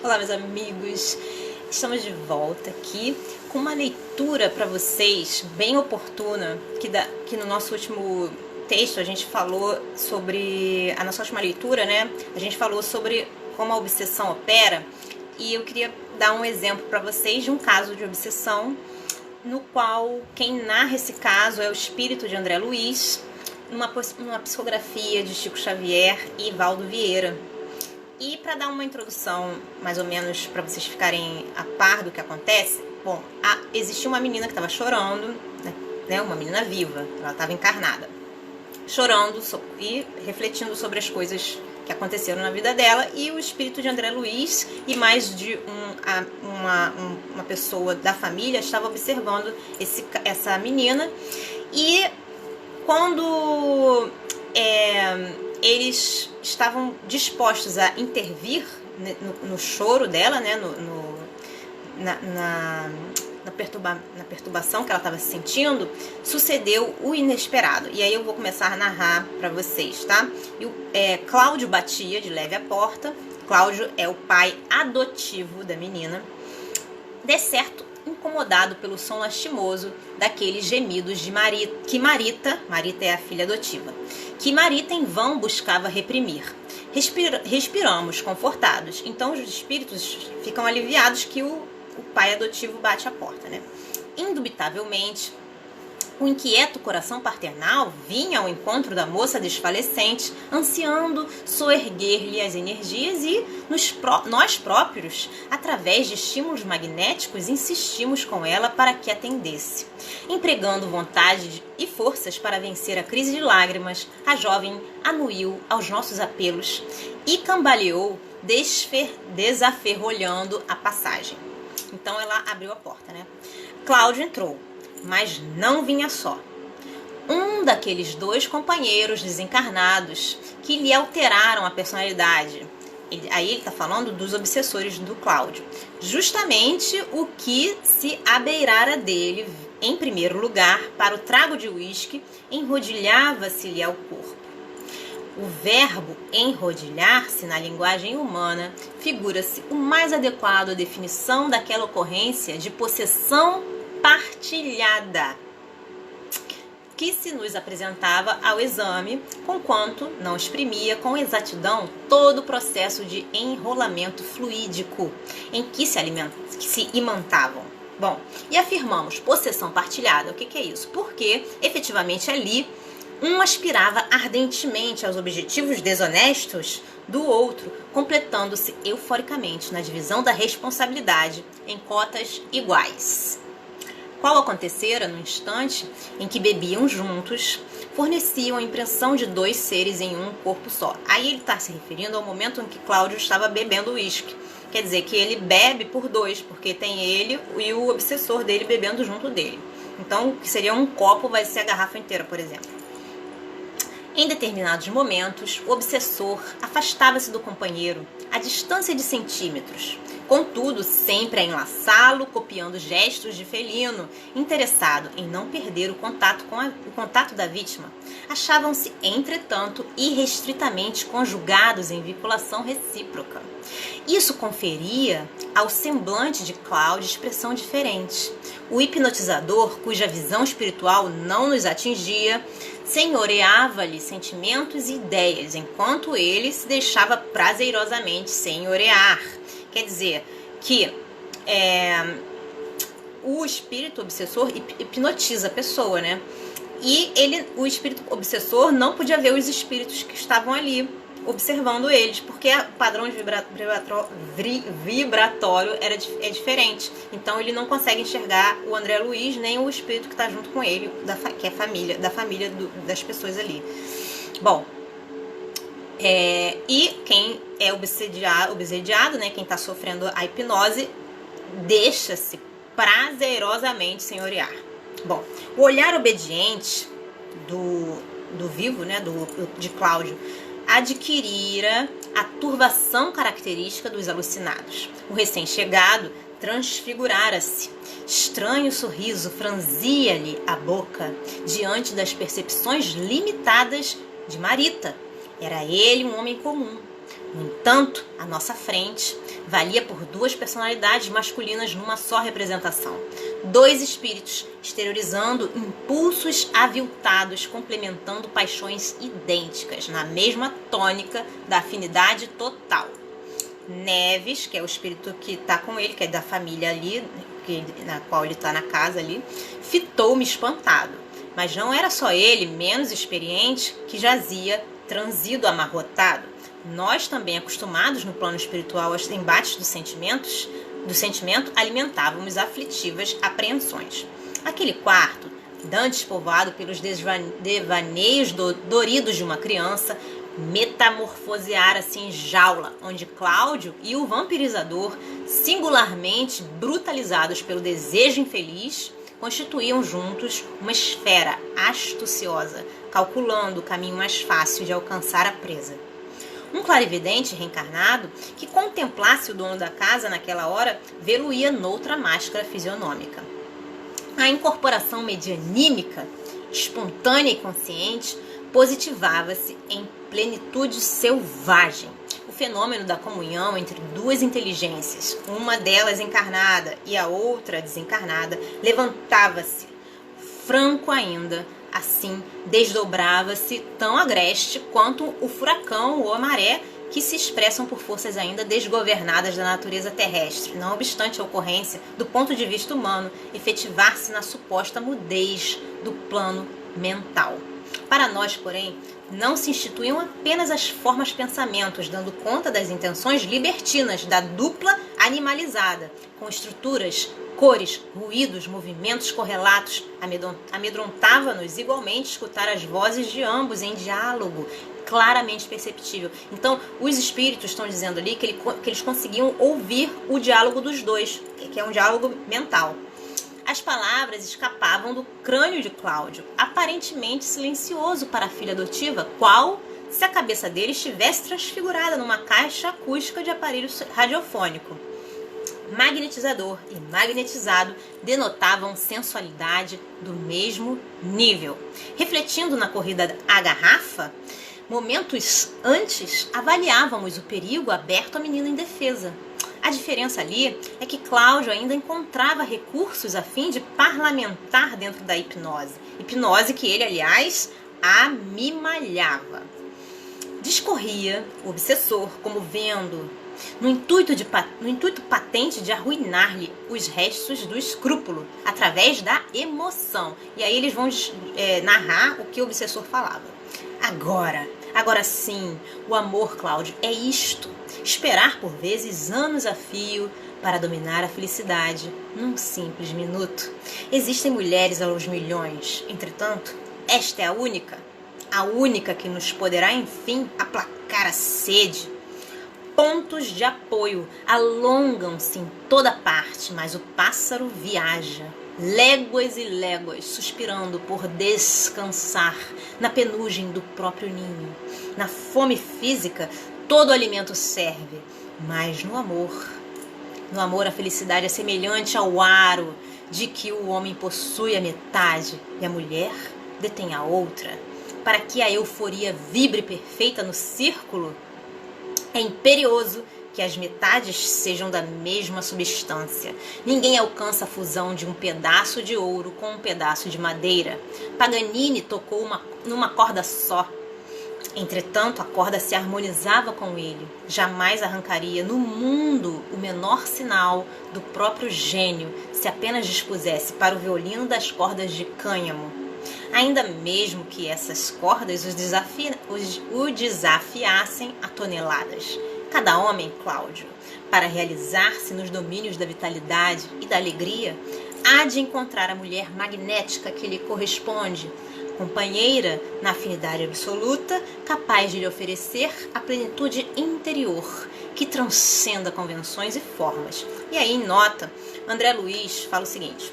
Olá, meus amigos. Estamos de volta aqui com uma leitura para vocês bem oportuna, que no nosso último texto a gente falou sobre, a nossa última leitura, né? A gente falou sobre como a obsessão opera, e eu queria dar um exemplo para vocês de um caso de obsessão no qual quem narra esse caso é o espírito de André Luiz, numa psicografia de Chico Xavier e Valdo Vieira. E para dar uma introdução, mais ou menos, para vocês ficarem a par do que acontece, bom, existia uma menina que estava chorando, né, uma menina viva, ela estava encarnada, chorando e refletindo sobre as coisas que aconteceram na vida dela, e o espírito de André Luiz e mais de uma pessoa da família estava observando essa menina, e quando eles estavam dispostos a intervir no choro dela, né, na perturbação que ela estava se sentindo, sucedeu o inesperado. E aí eu vou começar a narrar para vocês, tá? Cláudio batia de leve à porta. Cláudio é o pai adotivo da menina. De certo, incomodado pelo som lastimoso daqueles gemidos de Marita é a filha adotiva, que Marita em vão buscava reprimir. Respiramos confortados, então os espíritos ficam aliviados que o pai adotivo bate a porta, né? Indubitavelmente, o inquieto coração paternal vinha ao encontro da moça desfalecente, ansiando soerguer-lhe as energias, e nós próprios, através de estímulos magnéticos, insistimos com ela para que atendesse. Empregando vontade e forças para vencer a crise de lágrimas, a jovem anuiu aos nossos apelos e cambaleou, desaferrolhando a passagem. Então ela abriu a porta, né? Cláudio entrou, mas não vinha só. Um daqueles dois companheiros desencarnados que lhe alteraram a personalidade. Aí ele está falando dos obsessores do Cláudio. Justamente o que se abeirara dele, em primeiro lugar, para o trago de uísque, enrodilhava-se-lhe ao corpo. O verbo enrodilhar-se na linguagem humana figura-se o mais adequado à definição daquela ocorrência de possessão partilhada que se nos apresentava ao exame, conquanto não exprimia com exatidão todo o processo de enrolamento fluídico em que se imantavam. Bom, e afirmamos possessão partilhada. O que é isso? Porque, efetivamente, ali um aspirava ardentemente aos objetivos desonestos do outro, completando-se euforicamente na divisão da responsabilidade em cotas iguais. Qual acontecera no instante em que bebiam juntos, forneciam a impressão de dois seres em um corpo só. Aí ele está se referindo ao momento em que Cláudio estava bebendo uísque. Quer dizer que ele bebe por dois, porque tem ele e o obsessor dele bebendo junto dele. Então, que seria um copo, vai ser a garrafa inteira, por exemplo. Em determinados momentos, o obsessor afastava-se do companheiro a distância de centímetros, contudo sempre a enlaçá-lo, copiando gestos de felino, interessado em não perder o contato da vítima. Achavam-se, entretanto, irrestritamente conjugados em vinculação recíproca. Isso conferia ao semblante de Cláudio expressão diferente. O hipnotizador, cuja visão espiritual não nos atingia, senhoreava-lhe sentimentos e ideias, enquanto ele se deixava prazerosamente senhorear. Quer dizer que o espírito obsessor hipnotiza a pessoa, né? E o espírito obsessor não podia ver os espíritos que estavam ali observando eles, porque o padrão de vibratório é diferente. Então ele não consegue enxergar o André Luiz nem o espírito que está junto com ele, que é da família das pessoas ali. Bom, e quem é obsediado, né, quem está sofrendo a hipnose, deixa-se prazerosamente senhorear. Bom, o olhar obediente do vivo, né, de Cláudio, adquirira a turbação característica dos alucinados. O recém-chegado transfigurara-se. Estranho sorriso franzia-lhe a boca diante das percepções limitadas de Marita. Era ele um homem comum, No entanto, à nossa frente, valia por duas personalidades masculinas numa só representação. Dois espíritos, exteriorizando impulsos aviltados, complementando paixões idênticas, na mesma tônica da afinidade total. Neves, que é o espírito que está com ele, que é da família ali, na qual ele está na casa ali, fitou-me espantado. Mas não era só ele, menos experiente, que jazia transido amarrotado. Nós também, acostumados no plano espiritual aos embates do sentimento, alimentávamos aflitivas apreensões. Aquele quarto, dantes povoado pelos devaneios doridos de uma criança, metamorfoseara-se em jaula, onde Cláudio e o vampirizador, singularmente brutalizados pelo desejo infeliz, constituíam juntos uma esfera astuciosa, calculando o caminho mais fácil de alcançar a presa. Um clarividente reencarnado, que contemplasse o dono da casa naquela hora, vê-lo-ia noutra máscara fisionômica. A incorporação medianímica, espontânea e consciente, positivava-se em plenitude selvagem. O fenômeno da comunhão entre duas inteligências, uma delas encarnada e a outra desencarnada, levantava-se, franco ainda. Assim, desdobrava-se tão agreste quanto o furacão ou a maré, que se expressam por forças ainda desgovernadas da natureza terrestre, não obstante a ocorrência, do ponto de vista humano, efetivar-se na suposta mudez do plano mental. Para nós, porém, não se instituíam apenas as formas pensamentos, dando conta das intenções libertinas da dupla animalizada, com estruturas, cores, ruídos, movimentos correlatos. Amedrontava-nos igualmente escutar as vozes de ambos em diálogo, claramente perceptível. Então, os espíritos estão dizendo ali que eles conseguiam ouvir o diálogo dos dois, que é um diálogo mental. As palavras escapavam do crânio de Cláudio, aparentemente silencioso para a filha adotiva, qual se a cabeça dele estivesse transfigurada numa caixa acústica de aparelho radiofônico. Magnetizador e magnetizado denotavam sensualidade do mesmo nível. Refletindo na corrida à garrafa, momentos antes avaliávamos o perigo aberto à menina indefesa. A diferença ali é que Cláudio ainda encontrava recursos a fim de parlamentar dentro da hipnose. Hipnose que ele, aliás, amimalhava. Discorria o obsessor como vendo, no intuito patente de arruinar-lhe os restos do escrúpulo, através da emoção. E aí eles vão narrar o que o obsessor falava. Agora sim, o amor, Cláudio, é isto. Esperar por vezes anos a fio para dominar a felicidade num simples minuto. Existem mulheres aos milhões, entretanto, esta é a única que nos poderá enfim aplacar a sede. Pontos de apoio alongam-se em toda parte, mas o pássaro viaja, léguas e léguas, suspirando por descansar na penugem do próprio ninho. Na fome física, todo alimento serve, mas no amor a felicidade é semelhante ao aro de que o homem possui a metade e a mulher detém a outra. Para que a euforia vibre perfeita no círculo, é imperioso que as metades sejam da mesma substância. Ninguém alcança a fusão de um pedaço de ouro com um pedaço de madeira. Paganini tocou numa corda só. Entretanto, a corda se harmonizava com ele. Jamais arrancaria no mundo o menor sinal do próprio gênio se apenas dispusesse para o violino das cordas de cânhamo. Ainda mesmo que essas cordas o desafiassem a toneladas. Cada homem, Cláudio, para realizar-se nos domínios da vitalidade e da alegria, há de encontrar a mulher magnética que lhe corresponde, companheira na afinidade absoluta, capaz de lhe oferecer a plenitude interior, que transcenda convenções e formas. E aí, em nota, André Luiz fala o seguinte: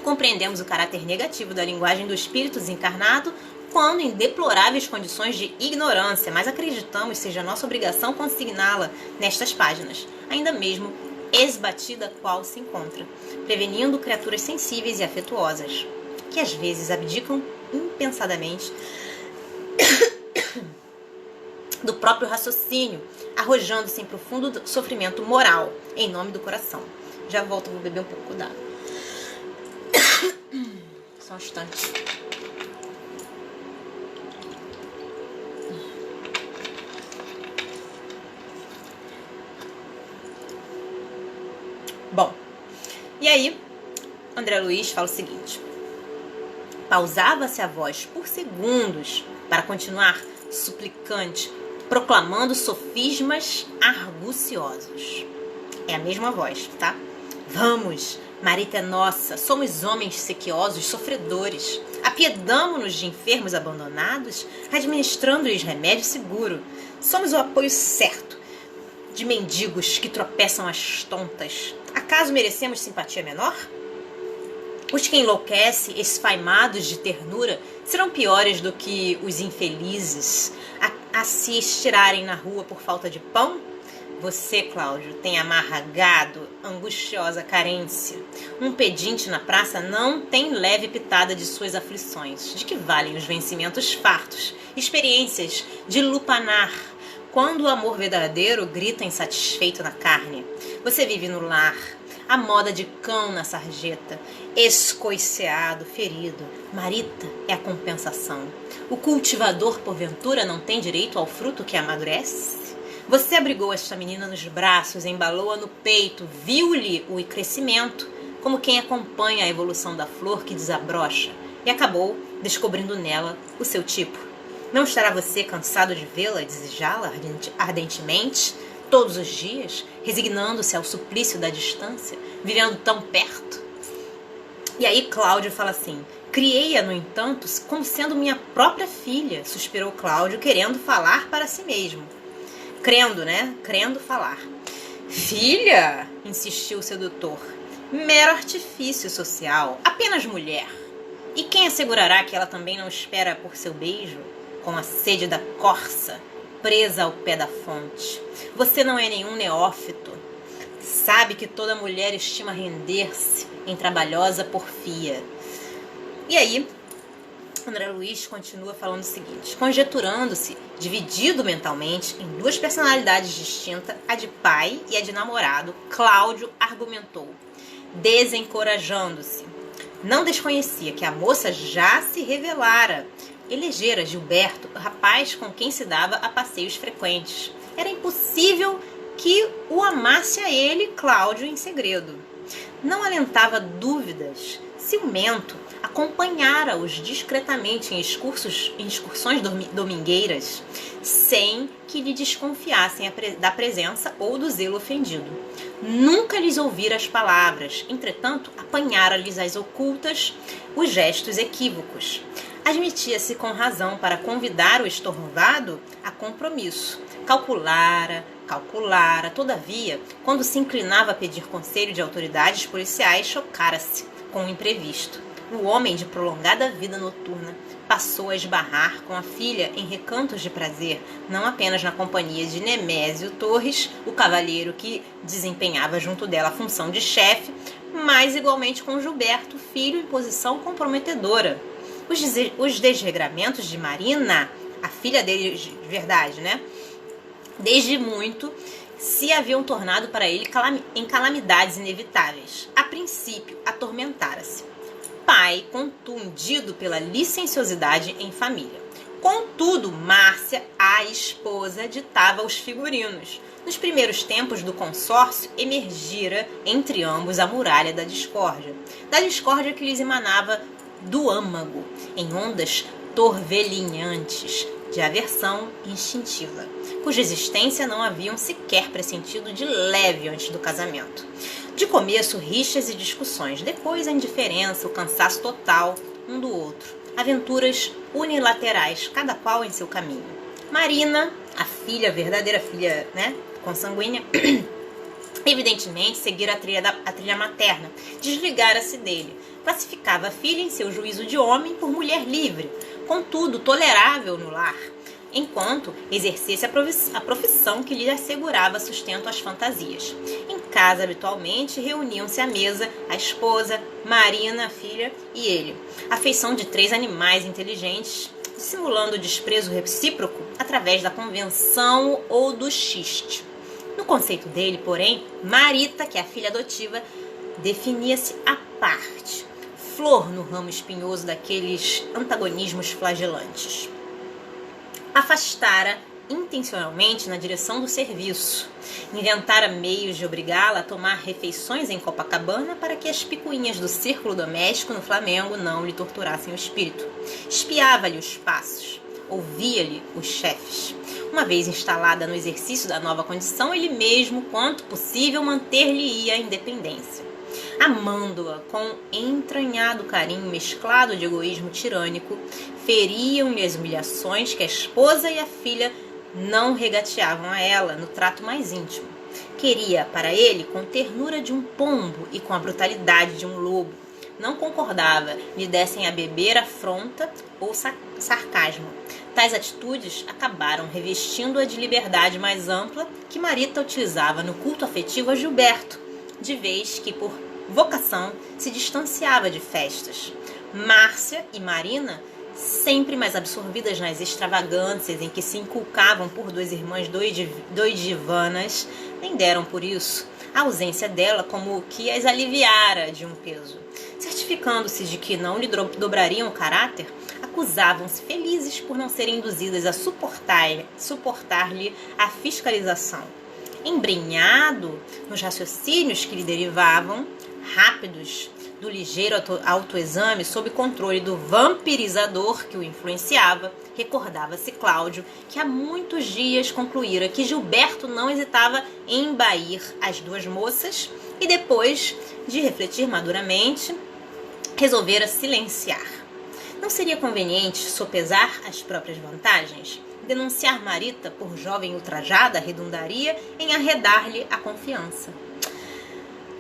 compreendemos o caráter negativo da linguagem do espírito desencarnado quando em deploráveis condições de ignorância, mas acreditamos seja nossa obrigação consigná-la nestas páginas, ainda mesmo esbatida qual se encontra, prevenindo criaturas sensíveis e afetuosas, que às vezes abdicam impensadamente do próprio raciocínio, arrojando-se em profundo sofrimento moral, em nome do coração. Já volto, vou beber um pouco d'água. Só um instante. Bom, e aí, André Luiz fala o seguinte: pausava-se a voz por segundos para continuar suplicante, proclamando sofismas arguciosos. É a mesma voz, tá? Vamos, Marita é nossa, somos homens sequiosos, sofredores. Apiedamo-nos de enfermos abandonados, administrando-lhes remédio seguro. Somos o apoio certo de mendigos que tropeçam às tontas. Acaso merecemos simpatia menor? Os que enlouquecem, esfaimados de ternura, serão piores do que os infelizes a se estirarem na rua por falta de pão? Você, Cláudio, tem amargado, angustiosa carência. Um pedinte na praça não tem leve pitada de suas aflições. De que valem os vencimentos fartos, experiências de lupanar, quando o amor verdadeiro grita insatisfeito na carne? Você vive no lar, a moda de cão na sarjeta, escoiceado, ferido. Marita é a compensação. O cultivador, porventura, não tem direito ao fruto que amadurece? Você abrigou esta menina nos braços, embalou-a no peito, viu-lhe o crescimento, como quem acompanha a evolução da flor que desabrocha, e acabou descobrindo nela o seu tipo. Não estará você cansado de vê-la e desejá-la ardentemente, todos os dias, resignando-se ao suplício da distância, vivendo tão perto? E aí Cláudio fala assim: criei-a, no entanto, como sendo minha própria filha, suspirou Cláudio, querendo falar para si mesmo. Crendo falar. Filha, insistiu o sedutor, mero artifício social, apenas mulher. E quem assegurará que ela também não espera por seu beijo, com a sede da corça, presa ao pé da fonte? Você não é nenhum neófito. Sabe que toda mulher estima render-se em trabalhosa porfia. E aí, André Luiz continua falando o seguinte: conjeturando-se, dividido mentalmente em duas personalidades distintas, a de pai e a de namorado, Cláudio argumentou, desencorajando-se. Não desconhecia que a moça já se revelara, elegera Gilberto, o rapaz com quem se dava a passeios frequentes. Era impossível que o amasse a ele, Cláudio, em segredo. Não alentava dúvidas. Ciumento, acompanhara-os discretamente em excursões domingueiras, sem que lhe desconfiassem da presença ou do zelo ofendido. Nunca lhes ouvira as palavras, entretanto, apanhara-lhes as ocultas, os gestos equívocos. Admitia-se com razão para convidar o estorvado a compromisso. Calculara, todavia, quando se inclinava a pedir conselho de autoridades policiais, chocara-se com o imprevisto. O homem de prolongada vida noturna passou a esbarrar com a filha em recantos de prazer, não apenas na companhia de Nemésio Torres, o cavalheiro que desempenhava junto dela a função de chefe, mas igualmente com Gilberto, filho em posição comprometedora. Os desregramentos de Marina, a filha dele de verdade, desde muito se haviam tornado para ele em calamidades inevitáveis. A princípio, atormentara-se. Pai, contundido pela licenciosidade em família. Contudo, Márcia, a esposa, ditava os figurinos. Nos primeiros tempos do consórcio, emergira entre ambos a muralha da discórdia que lhes emanava do âmago, em ondas torvelinhantes de aversão instintiva, cuja existência não haviam sequer pressentido de leve antes do casamento. De começo, rixas e discussões, depois a indiferença, o cansaço total um do outro, aventuras unilaterais, cada qual em seu caminho. Marina, a filha, a verdadeira filha, consanguínea, evidentemente seguira a trilha materna, desligara-se dele, classificava a filha em seu juízo de homem por mulher livre, contudo tolerável no lar, enquanto exercesse a profissão que lhe assegurava sustento às fantasias. Em casa, habitualmente, reuniam-se à mesa a esposa, Marina, a filha e ele. A feição de três animais inteligentes, dissimulando o desprezo recíproco, através da convenção ou do xiste. No conceito dele, porém, Marita, que é a filha adotiva, definia-se à parte, flor no ramo espinhoso daqueles antagonismos flagelantes. Afastara intencionalmente na direção do serviço, inventara meios de obrigá-la a tomar refeições em Copacabana para que as picuinhas do círculo doméstico no Flamengo não lhe torturassem o espírito. Espiava-lhe os passos, ouvia-lhe os chefes. Uma vez instalada no exercício da nova condição, ele mesmo, quanto possível, manter-lhe-ia a independência. Amando-a com entranhado carinho mesclado de egoísmo tirânico, feriam-lhe as humilhações que a esposa e a filha não regateavam a ela no trato mais íntimo. Queria para ele com ternura de um pombo e com a brutalidade de um lobo. Não concordava lhe dessem a beber afronta ou sarcasmo. Tais atitudes acabaram revestindo-a de liberdade mais ampla que Marita utilizava no culto afetivo a Gilberto, de vez que, por vocação, se distanciava de festas. Márcia e Marina, sempre mais absorvidas nas extravagâncias em que se inculcavam por duas irmãs doidivanas, nem deram por isso a ausência dela como que as aliviara de um peso. Certificando-se de que não lhe dobrariam o caráter, acusavam-se felizes por não serem induzidas a suportar-lhe a fiscalização. Embrenhado nos raciocínios que lhe derivavam, rápidos, do ligeiro autoexame sob controle do vampirizador que o influenciava, recordava-se Cláudio que há muitos dias concluíra que Gilberto não hesitava em embair as duas moças e depois de refletir maduramente, resolvera silenciar. Não seria conveniente sopesar as próprias vantagens? Denunciar Marita por jovem ultrajada redundaria em arredar-lhe a confiança.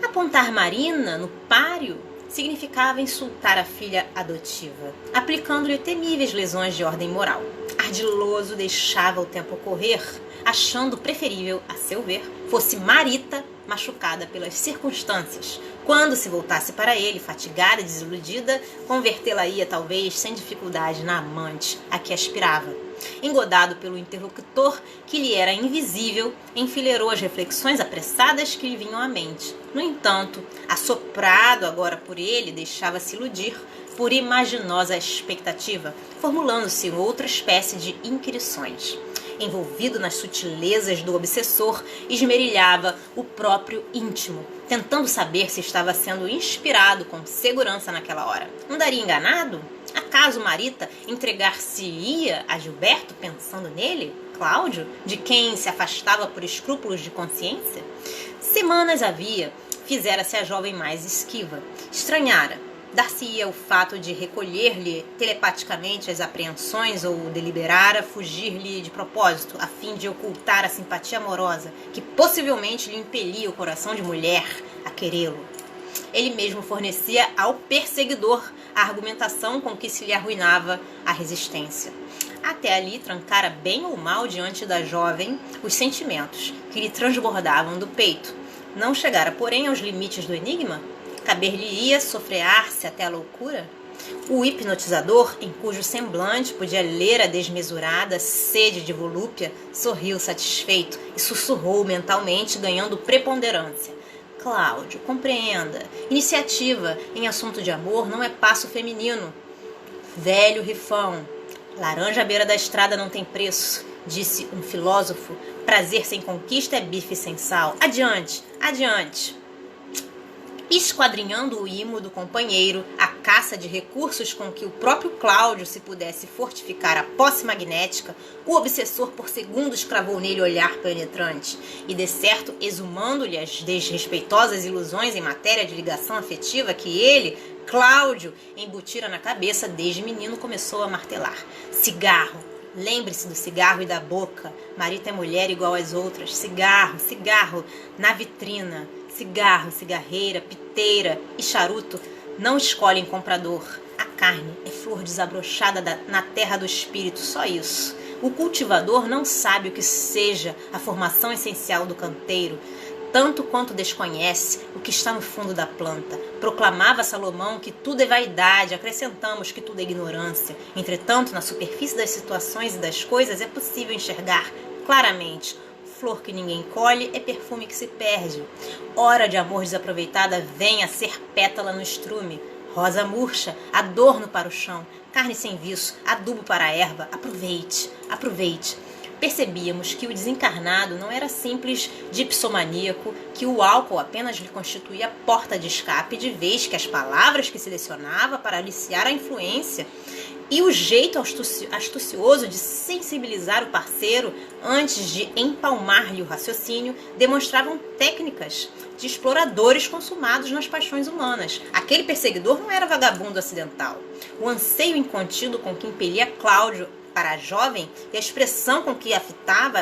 Apontar Marina no páreo significava insultar a filha adotiva, aplicando-lhe temíveis lesões de ordem moral. Ardiloso deixava o tempo correr, achando preferível, a seu ver, fosse Marita machucada pelas circunstâncias. Quando se voltasse para ele, fatigada e desiludida, convertê-la-ia talvez sem dificuldade na amante a que aspirava. Engodado pelo interlocutor, que lhe era invisível, enfileirou as reflexões apressadas que lhe vinham à mente. No entanto, assoprado agora por ele, deixava-se iludir por imaginosa expectativa, formulando-se outra espécie de inquirições. Envolvido nas sutilezas do obsessor, esmerilhava o próprio íntimo, tentando saber se estava sendo inspirado com segurança naquela hora. Andaria enganado? Acaso Marita entregar-se-ia a Gilberto pensando nele, Cláudio, de quem se afastava por escrúpulos de consciência? Semanas havia, fizera-se a jovem mais esquiva. Estranhara. Dar-se-ia o fato de recolher-lhe telepaticamente as apreensões ou deliberara fugir-lhe de propósito, a fim de ocultar a simpatia amorosa que possivelmente lhe impelia o coração de mulher a querê-lo. Ele mesmo fornecia ao perseguidor a argumentação com que se lhe arruinava a resistência. Até ali trancara bem ou mal diante da jovem os sentimentos que lhe transbordavam do peito. Não chegara, porém, aos limites do enigma? Caber-lhe-ia sofrear-se até a loucura? O hipnotizador, em cujo semblante podia ler a desmesurada sede de volúpia, sorriu satisfeito e sussurrou mentalmente, ganhando preponderância. Cláudio, compreenda. Iniciativa em assunto de amor não é passo feminino. Velho rifão. Laranja à beira da estrada não tem preço, disse um filósofo. Prazer sem conquista é bife sem sal. Adiante, adiante. Esquadrinhando o imo do companheiro, a caça de recursos com que o próprio Cláudio se pudesse fortificar a posse magnética, o obsessor por segundos cravou nele olhar penetrante e, de certo, exumando-lhe as desrespeitosas ilusões em matéria de ligação afetiva que ele, Cláudio, embutira na cabeça desde menino, começou a martelar. Cigarro. Lembre-se do cigarro e da boca. Marita é mulher igual às outras. Cigarro, cigarro, na vitrina. Cigarro, cigarreira, piteira e charuto não escolhem comprador. A carne é flor desabrochada na terra do espírito, só isso. O cultivador não sabe o que seja a formação essencial do canteiro. tanto quanto desconhece o que está no fundo da planta. Proclamava Salomão que tudo é vaidade, acrescentamos que tudo é ignorância. Entretanto, na superfície das situações e das coisas é possível enxergar claramente. Flor que ninguém colhe é perfume que se perde. Hora de amor desaproveitada vem a ser pétala no estrume. Rosa murcha, adorno para o chão, carne sem viço, adubo para a erva. Aproveite, aproveite. Percebíamos que o desencarnado não era simples dipsomaníaco, que o álcool apenas lhe constituía porta de escape, de vez que as palavras que selecionava para aliciar a influência e o jeito astucioso de sensibilizar o parceiro antes de empalmar-lhe o raciocínio demonstravam técnicas de exploradores consumados nas paixões humanas. Aquele perseguidor não era vagabundo acidental. O anseio incontido com que impelia Cláudio para a jovem e a expressão com que a fitava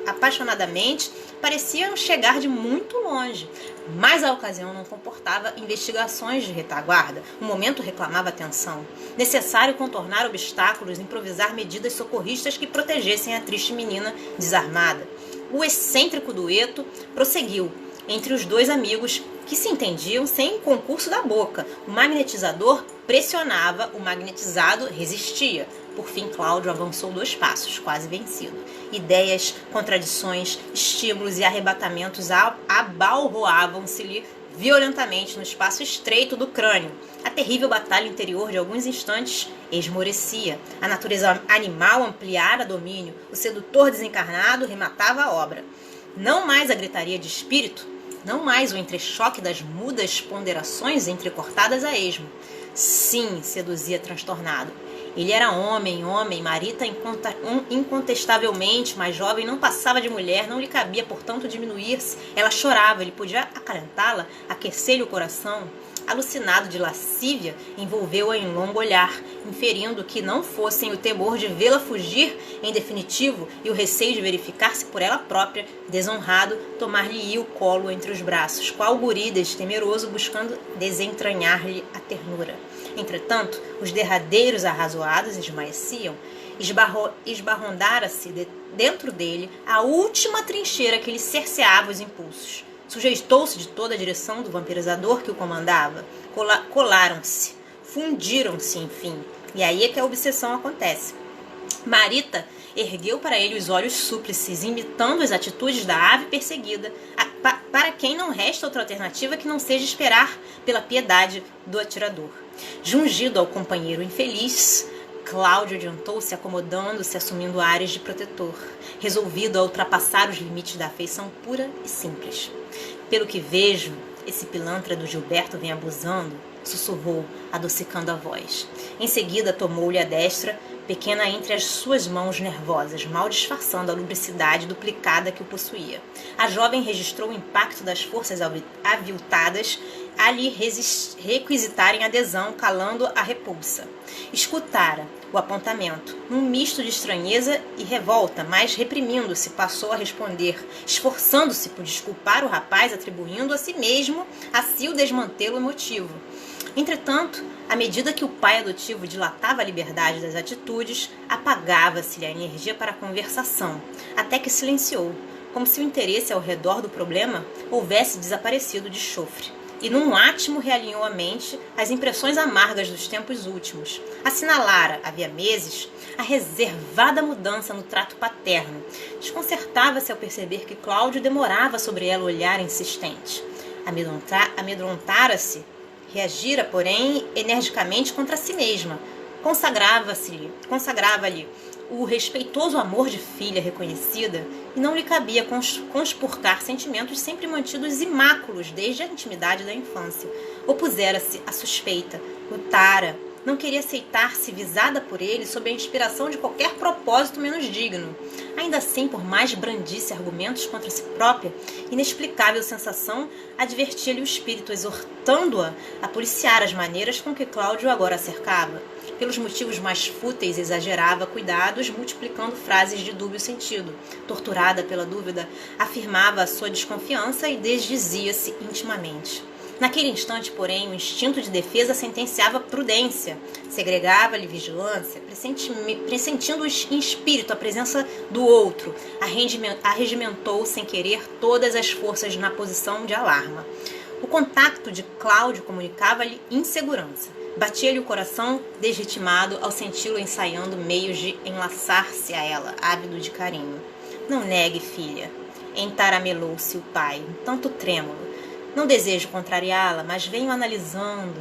apaixonadamente pareciam chegar de muito longe. Mas a ocasião não comportava investigações de retaguarda. O momento reclamava atenção. Necessário contornar obstáculos, improvisar medidas socorristas que protegessem a triste menina desarmada. O excêntrico dueto prosseguiu entre os dois amigos que se entendiam sem concurso da boca. O magnetizador pressionava, o magnetizado resistia. Por fim, Cláudio avançou 2 passos, quase vencido. Ideias, contradições, estímulos e arrebatamentos abalroavam-se-lhe violentamente no espaço estreito do crânio. A terrível batalha interior de alguns instantes esmorecia. A natureza animal ampliara domínio. O sedutor desencarnado rematava a obra. Não mais a gritaria de espírito, não mais o entrechoque das mudas ponderações entrecortadas a esmo. Sim, seduzia transtornado. Ele era homem, Marita incontestavelmente mais jovem, não passava de mulher, não lhe cabia, portanto, diminuir-se. Ela chorava, ele podia acalentá-la, aquecer-lhe o coração. Alucinado de lascívia, envolveu-a em longo olhar, inferindo que não fossem o temor de vê-la fugir em definitivo e o receio de verificar-se por ela própria, desonrado, tomar-lhe-ia o colo entre os braços, qual guri destemeroso buscando desentranhar-lhe a ternura. Entretanto, os derradeiros arrazoados esmaeciam, esbarrondara-se dentro dele a última trincheira que lhe cerceava os impulsos. Sujeitou-se de toda a direção do vampirizador que o comandava. Colaram-se, fundiram-se, enfim. E aí é que a obsessão acontece. Marita ergueu para ele os olhos súplices, imitando as atitudes da ave perseguida, para quem não resta outra alternativa que não seja esperar pela piedade do atirador. Jungido ao companheiro infeliz, Cláudio adiantou-se, acomodando-se, assumindo ares de protetor, resolvido a ultrapassar os limites da afeição pura e simples. Pelo que vejo, esse pilantra do Gilberto vem abusando, sussurrou, adocicando a voz. Em seguida, tomou-lhe a destra, pequena entre as suas mãos nervosas, mal disfarçando a lubricidade duplicada que o possuía. A jovem registrou o impacto das forças aviltadas a lhe requisitarem adesão, calando a repulsa. Escutara o apontamento, num misto de estranheza e revolta, mas reprimindo-se, passou a responder, esforçando-se por desculpar o rapaz, atribuindo a si mesmo o desmantelo emotivo. Entretanto, à medida que o pai adotivo dilatava a liberdade das atitudes, apagava-se-lhe a energia para a conversação, até que silenciou, como se o interesse ao redor do problema houvesse desaparecido de chofre. E num átimo realinhou a mente as impressões amargas dos tempos últimos. Assinalara, havia meses, a reservada mudança no trato paterno. Desconcertava-se ao perceber que Cláudio demorava sobre ela o olhar insistente. Amedrontara-se, reagira, porém, energicamente contra si mesma. Consagrava-lhe o respeitoso amor de filha reconhecida e não lhe cabia conspurcar sentimentos sempre mantidos imáculos desde a intimidade da infância. Opusera-se à suspeita, lutara, não queria aceitar-se visada por ele sob a inspiração de qualquer propósito menos digno. Ainda assim, por mais brandisse argumentos contra si própria, inexplicável sensação advertia-lhe o espírito, exortando-a a policiar as maneiras com que Cláudio agora a cercava. Pelos motivos mais fúteis, exagerava cuidados, multiplicando frases de dúbio sentido. Torturada pela dúvida, afirmava a sua desconfiança e desdizia-se intimamente. Naquele instante, porém, o instinto de defesa sentenciava prudência, segregava-lhe vigilância, pressentindo em espírito a presença do outro, arregimentou sem querer todas as forças na posição de alarma. O contato de Cláudio comunicava-lhe insegurança. Batia-lhe o coração desritimado ao senti-lo ensaiando meios de enlaçar-se a ela, ávido de carinho. Não negue, filha, entaramelou-se o pai, um tanto trêmulo. Não desejo contrariá-la, mas venho analisando.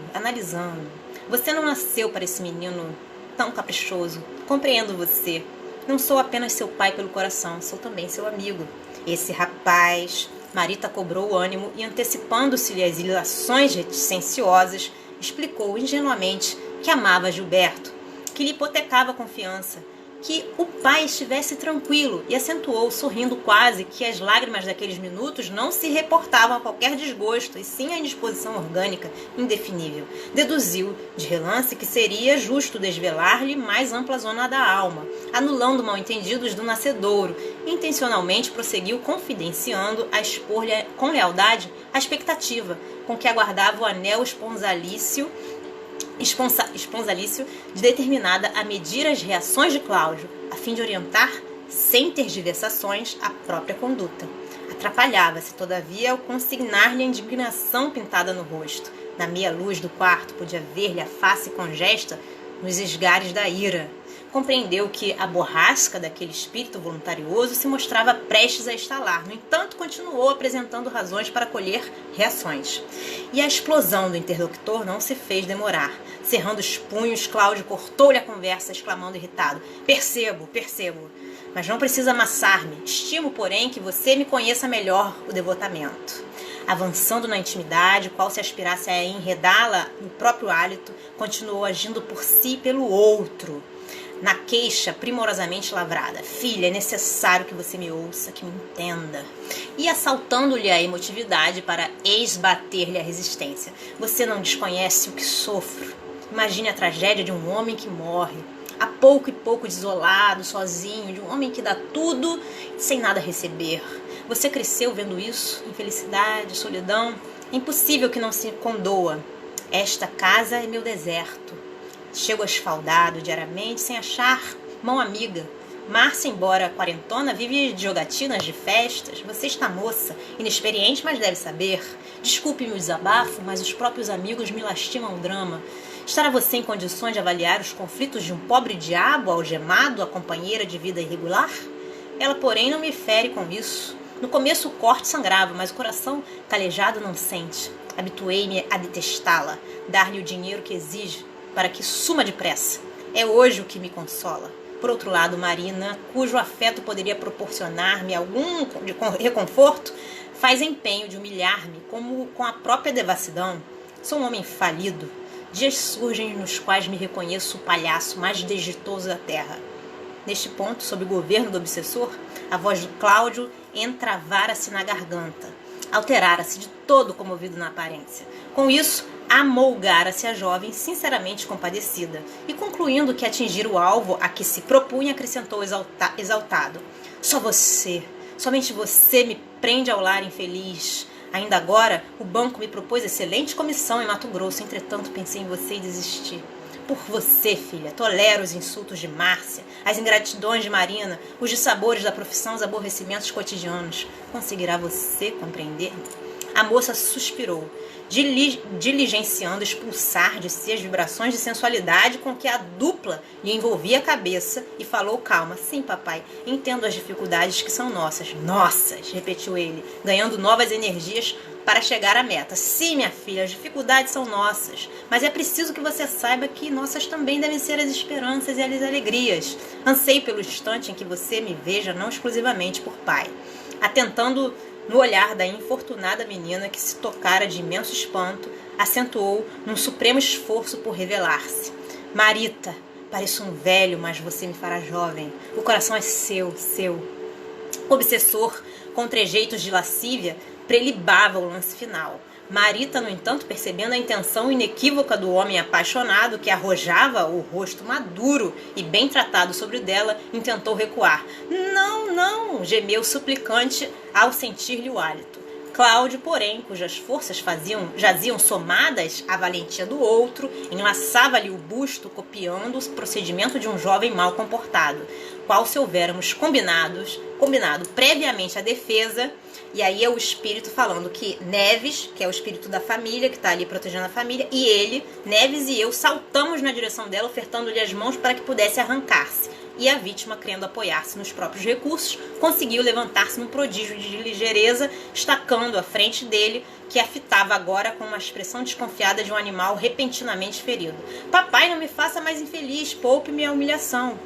Você não nasceu para esse menino tão caprichoso. Compreendo você. Não sou apenas seu pai pelo coração, sou também seu amigo. Esse rapaz... Marita cobrou o ânimo e, antecipando-se-lhe as ilações reticenciosas, explicou ingenuamente que amava Gilberto, que lhe hipotecava a confiança, que o pai estivesse tranquilo, e acentuou, sorrindo quase, que as lágrimas daqueles minutos não se reportavam a qualquer desgosto, e sim a indisposição orgânica indefinível. Deduziu, de relance, que seria justo desvelar-lhe mais ampla zona da alma, anulando mal-entendidos do nascedouro, e intencionalmente prosseguiu confidenciando a expor-lhe com lealdade a expectativa com que aguardava o anel esponsalício determinada a medir as reações de Cláudio, a fim de orientar, sem tergiversações, a própria conduta. Atrapalhava-se, todavia, ao consignar-lhe a indignação pintada no rosto. Na meia luz do quarto, podia ver-lhe a face congesta nos esgares da ira. Compreendeu que a borrasca daquele espírito voluntarioso se mostrava prestes a estalar. No entanto, continuou apresentando razões para colher reações. E a explosão do interlocutor não se fez demorar. Cerrando os punhos, Cláudio cortou-lhe a conversa, exclamando irritado: Percebo, mas não precisa amassar-me. Estimo, porém, que você me conheça melhor o devotamento. Avançando na intimidade, qual se aspirasse a enredá-la no próprio hálito, continuou agindo por si e pelo outro. Na queixa primorosamente lavrada: Filha, é necessário que você me ouça, que me entenda. E assaltando-lhe a emotividade para esbater-lhe a resistência: Você não desconhece o que sofro. Imagine a tragédia de um homem que morre, a pouco e pouco desolado, sozinho, de um homem que dá tudo sem nada receber. Você cresceu vendo isso, infelicidade, solidão. É impossível que não se condoa. Esta casa é meu deserto. Chego esfaldado diariamente, sem achar mão amiga. Márcia, embora quarentona, vive de jogatinas, de festas. Você está moça, inexperiente, mas deve saber. Desculpe-me o desabafo, mas os próprios amigos me lastimam o drama. Estará você em condições de avaliar os conflitos de um pobre diabo algemado, a companheira de vida irregular? Ela, porém, não me fere com isso. No começo o corte sangrava, mas o coração calejado não sente. Habituei-me a detestá-la, dar-lhe o dinheiro que exige, para que suma depressa. É hoje o que me consola. Por outro lado, Marina, cujo afeto poderia proporcionar-me algum reconforto, faz empenho de humilhar-me, como com a própria devassidão. Sou um homem falido. Dias surgem nos quais me reconheço o palhaço mais desditoso da terra. Neste ponto, sob o governo do obsessor, a voz do Cláudio entravara-se na garganta. Alterara-se de todo comovido na aparência. Com isso, amolgara-se a jovem sinceramente compadecida e, concluindo que atingir o alvo a que se propunha, acrescentou exaltado: Só você, somente você me prende ao lar infeliz. Ainda agora, o banco me propôs excelente comissão em Mato Grosso, entretanto pensei em você e desisti. Por você, filha, tolero os insultos de Márcia, as ingratidões de Marina, os dissabores da profissão, os aborrecimentos cotidianos. Conseguirá você compreender? A moça suspirou, diligenciando expulsar de si as vibrações de sensualidade com que a dupla lhe envolvia a cabeça, e falou calma: Sim, papai, entendo as dificuldades que são nossas. Nossas, repetiu ele, ganhando novas energias para chegar à meta. Sim, minha filha, as dificuldades são nossas, mas é preciso que você saiba que nossas também devem ser as esperanças e as alegrias. Anseio pelo instante em que você me veja não exclusivamente por pai. Atentando no olhar da infortunada menina, que se tocara de imenso espanto, acentuou num supremo esforço por revelar-se: Marita, pareço um velho, mas você me fará jovem. O coração é seu. O obsessor, com trejeitos de lascívia, prelibava o lance final. Marita, no entanto, percebendo a intenção inequívoca do homem apaixonado que arrojava o rosto maduro e bem tratado sobre o dela, intentou recuar. Não, gemeu suplicante ao sentir-lhe o hálito. Cláudio, porém, cujas forças jaziam somadas à valentia do outro, enlaçava-lhe o busto, copiando o procedimento de um jovem mal comportado, qual se houvéssemos combinado previamente a defesa. E aí é o espírito falando que Neves, que é o espírito da família, que está ali protegendo a família, e ele, Neves e eu, saltamos na direção dela, ofertando-lhe as mãos para que pudesse arrancar-se. E a vítima, querendo apoiar-se nos próprios recursos, conseguiu levantar-se num prodígio de ligeireza, estacando à frente dele, que a fitava agora com uma expressão desconfiada de um animal repentinamente ferido. Papai, não me faça mais infeliz, poupe-me a humilhação.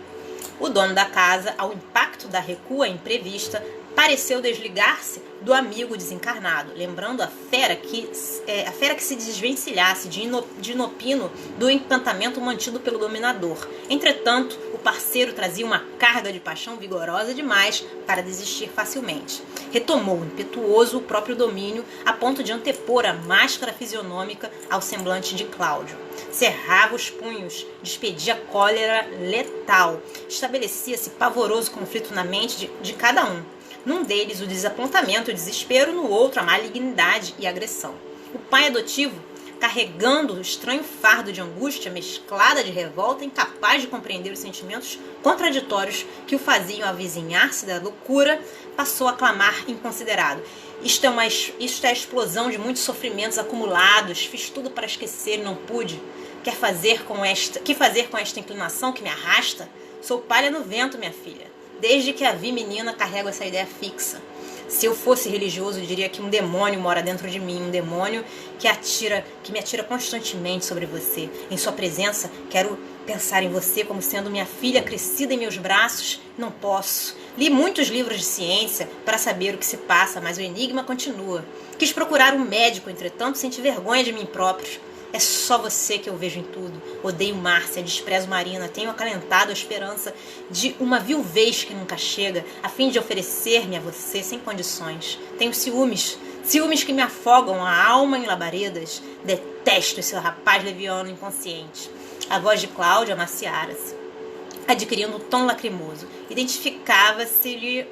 O dono da casa, ao impacto da recua imprevista, pareceu desligar-se do amigo desencarnado, lembrando a fera que se desvencilhasse de inopino do encantamento mantido pelo dominador. Entretanto, o parceiro trazia uma carga de paixão vigorosa demais para desistir facilmente. Retomou impetuoso o próprio domínio, a ponto de antepor a máscara fisionômica ao semblante de Cláudio. Cerrava os punhos, despedia cólera letal. Estabelecia-se pavoroso conflito na mente de cada um. Num deles, o desapontamento e o desespero, no outro, a malignidade e a agressão. O pai adotivo, carregando o estranho fardo de angústia mesclada de revolta, incapaz de compreender os sentimentos contraditórios que o faziam avizinhar-se da loucura, passou a clamar inconsiderado. Isto é a explosão de muitos sofrimentos acumulados, fiz tudo para esquecer e não pude. Que fazer com esta inclinação que me arrasta? Sou palha no vento, minha filha. Desde que a vi menina, carrego essa ideia fixa. Se eu fosse religioso, eu diria que um demônio mora dentro de mim, um demônio que me atira constantemente sobre você. Em sua presença, quero pensar em você como sendo minha filha crescida em meus braços. Não posso. Li muitos livros de ciência para saber o que se passa, mas o enigma continua. Quis procurar um médico, entretanto, senti vergonha de mim próprio. É só você que eu vejo em tudo. Odeio Márcia, desprezo Marina, tenho acalentado a esperança de uma viuvez que nunca chega, a fim de oferecer-me a você sem condições. Tenho ciúmes que me afogam a alma em labaredas. Detesto esse rapaz leviano inconsciente. A voz de Cláudia amaciara-se, adquirindo um tom lacrimoso. Identificava-se-lhe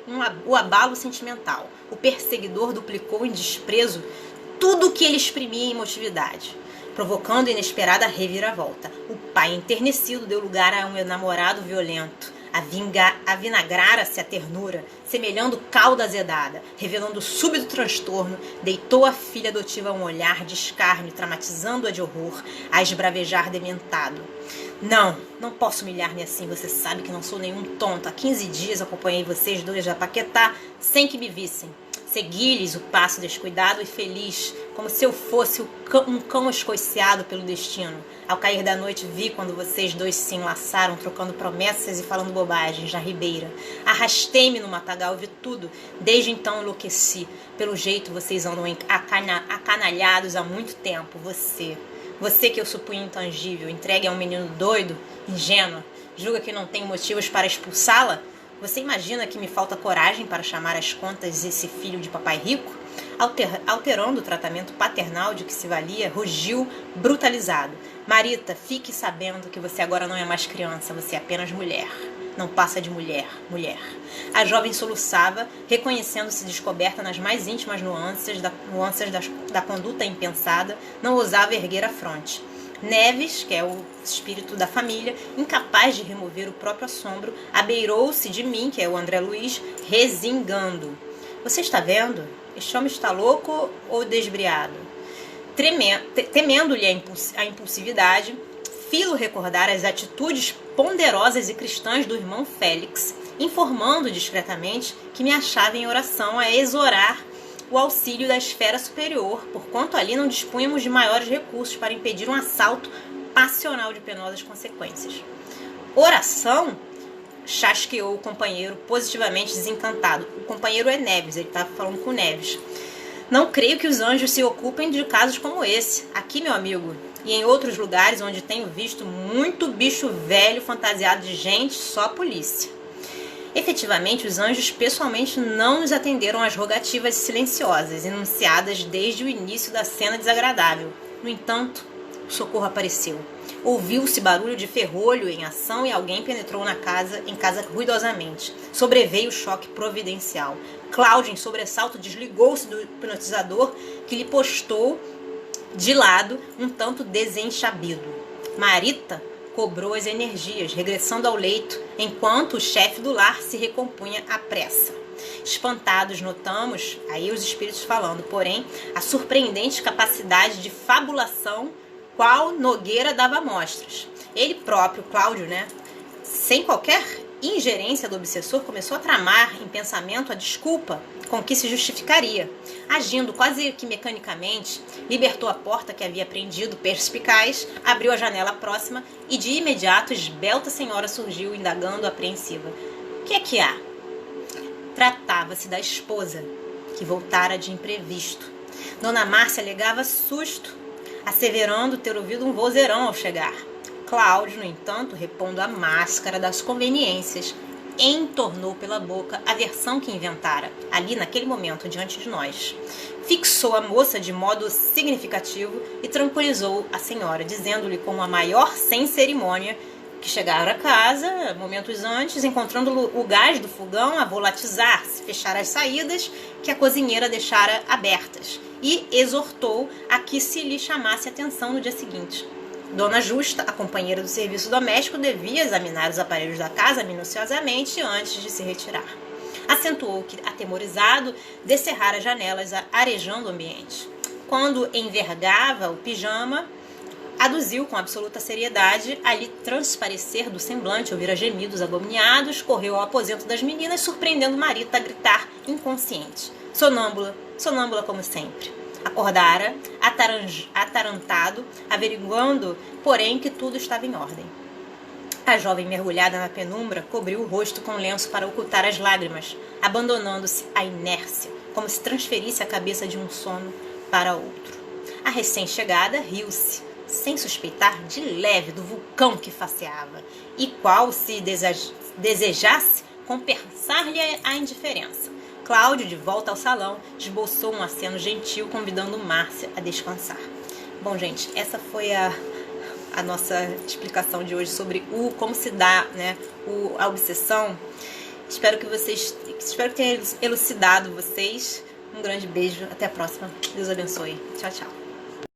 o abalo sentimental. O perseguidor duplicou em desprezo tudo o que ele exprimia em emotividade, provocando inesperada reviravolta. O pai enternecido deu lugar a um namorado violento. Avinagrara-se a ternura, semelhando calda azedada, revelando súbito transtorno, deitou a filha adotiva a um olhar de escárnio, traumatizando-a de horror, a esbravejar dementado. Não posso humilhar-me assim, você sabe que não sou nenhum tonto. Há 15 dias acompanhei vocês dois a Paquetá sem que me vissem. Segui-lhes o passo descuidado e feliz, como se eu fosse um cão escoiciado pelo destino. Ao cair da noite vi quando vocês dois se enlaçaram, trocando promessas e falando bobagens na ribeira. Arrastei-me no matagal, vi tudo. Desde então enlouqueci. Pelo jeito vocês andam acanalhados há muito tempo. Você que eu supunha intangível, entregue a um menino doido, ingênua, julga que não tenho motivos para expulsá-la? Você imagina que me falta coragem para chamar às contas esse filho de papai rico? Alterando o tratamento paternal de que se valia, rugiu brutalizado. Marita, fique sabendo que você agora não é mais criança, você é apenas mulher. Não passa de mulher. A jovem soluçava, reconhecendo-se descoberta nas mais íntimas nuances da conduta impensada, não ousava erguer a fronte. Neves, que é o espírito da família, incapaz de remover o próprio assombro, abeirou-se de mim, que é o André Luiz, resingando. Você está vendo? Este homem está louco ou desbriado? Temendo-lhe a impulsividade, filo recordar as atitudes ponderosas e cristãs do irmão Félix, informando discretamente que me achava em oração a exorar o auxílio da esfera superior, porquanto ali não dispunhamos de maiores recursos para impedir um assalto passional de penosas consequências. Oração? Chasqueou o companheiro, positivamente desencantado. O companheiro é Neves, ele estava falando com Neves. Não creio que os anjos se ocupem de casos como esse. Aqui, meu amigo, e em outros lugares onde tenho visto muito bicho velho fantasiado de gente, só a polícia. Efetivamente, os anjos pessoalmente não nos atenderam às rogativas silenciosas, enunciadas desde o início da cena desagradável. No entanto, o socorro apareceu. Ouviu-se barulho de ferrolho em ação e alguém penetrou em casa ruidosamente. Sobreveio o choque providencial. Cláudio, em sobressalto, desligou-se do hipnotizador que lhe postou de lado, um tanto desenchabido. Marita cobrou as energias, regressando ao leito, enquanto o chefe do lar se recompunha à pressa. Espantados, notamos, aí os espíritos falando, porém, a surpreendente capacidade de fabulação qual Nogueira dava mostras. Ele próprio, Cláudio, sem qualquer ingerência do obsessor, começou a tramar em pensamento a desculpa com que se justificaria. Agindo quase que mecanicamente, libertou a porta que havia prendido, perspicaz, abriu a janela próxima e de imediato esbelta senhora surgiu, indagando apreensiva. O que é que há? Tratava-se da esposa, que voltara de imprevisto. Dona Márcia alegava susto, asseverando ter ouvido um vozeirão ao chegar. Cláudio, no entanto, repondo a máscara das conveniências, entornou pela boca a versão que inventara, ali naquele momento, diante de nós. Fixou a moça de modo significativo e tranquilizou a senhora, dizendo-lhe com a maior sem cerimônia que chegara a casa, momentos antes, encontrando o gás do fogão a volatizar-se, fechar as saídas que a cozinheira deixara abertas, e exortou a que se lhe chamasse atenção no dia seguinte. Dona Justa, a companheira do serviço doméstico, devia examinar os aparelhos da casa minuciosamente antes de se retirar. Acentuou que, atemorizado, descerrara as janelas, arejando o ambiente. Quando envergava o pijama, aduziu com absoluta seriedade, ali transparecer do semblante, ouvira gemidos agoniados, correu ao aposento das meninas, surpreendendo Marita a gritar inconsciente. Sonâmbula como sempre. Acordara, atarantado, averiguando, porém, que tudo estava em ordem. A jovem, mergulhada na penumbra, cobriu o rosto com lenço para ocultar as lágrimas, abandonando-se à inércia, como se transferisse a cabeça de um sono para outro. A recém-chegada riu-se, sem suspeitar de leve do vulcão que faceava, e qual, se desejasse, compensar-lhe a indiferença. Cláudio, de volta ao salão, esboçou um aceno gentil, convidando Márcia a descansar. Bom, gente, essa foi a nossa explicação de hoje sobre como se dá, a obsessão. Espero que tenha elucidado vocês. Um grande beijo, até a próxima. Deus abençoe. Tchau, tchau.